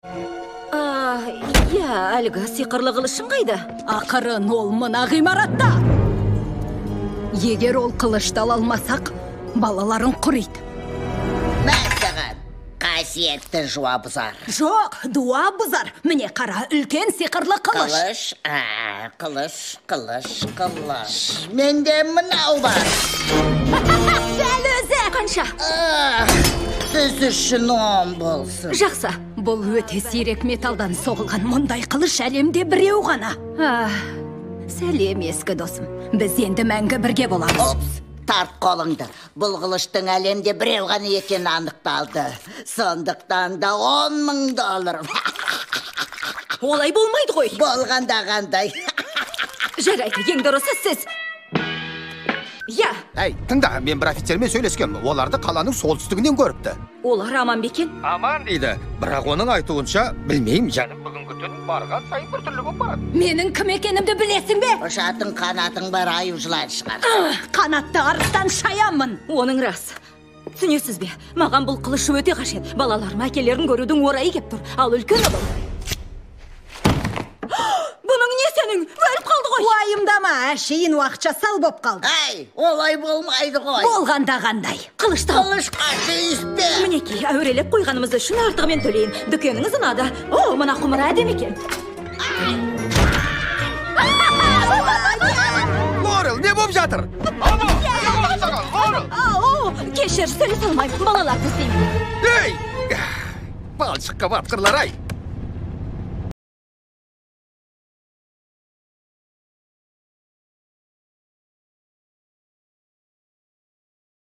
Иә, әлгі сиқырлы қылышың қайда? Ақырын ол мына ғимаратта. Егер ол қылышты ала алмасақ, балаларын құриды. Мәсіған, қасиетті жуа бұзар. Жоқ, дуа бұзар. Міне қара, үлкен сиқырлы қылыш. Қылыш. Менде мынау бар. Дәл өзі. Қанша? Сіз үшін 10 болсын. Жақсы. Бұл өте сирек металдан соғылған мұндай қылыш әлемде біреу ғана. Сәлем ескі досым. Біз енді мәңгі бірге боламыз. Опс, тарт қолыңды. Бұл қылыштың әлемде біреу ғана екені анықталды. Сондықтан да $10,000. Олай болмайды ғой. Болғанда қандай. Жарайды, ең дұрысы сіз. Я. Әй, тыңда, мен бір офицермен сөйлескем. Оларды қаланың солтүстігінен көріпті. Олар аман бекен? Аман дейді. Бірақ оның айтуынша, білмеймін, жаным бүгінгі түн барған сайын бір түрлі болып барады. Менің кім екенімді білесің бе? Ұшатын қанатың бар аю жылан шығар. Қанатты арыстан шаямын. Оның рас. Түсінесіз бе? Маған бұл қылыш өте қажет. Балаларым әкелерін көрудің орайы кеп тұр. Ал үлкен ұлым. Бұның не сенің? Өліп қалды ғой. Уайымдама, әшейін уақытша сал боп қалды. Әй, олай болмайды ғой. Болғанда қандай? Қылыштан. Қылышқа тиіспе. Мінекей, әурелеп қойғанымыз үшін артығымен төлейін. Дүкеніңіз ұнады. О, мына құмыра әдем екен. Лорел, не болып жатыр? Кешір, сөйлесе алмаймын. Балаларды іздеймін. Ей! Балшыққа батқырлар ай!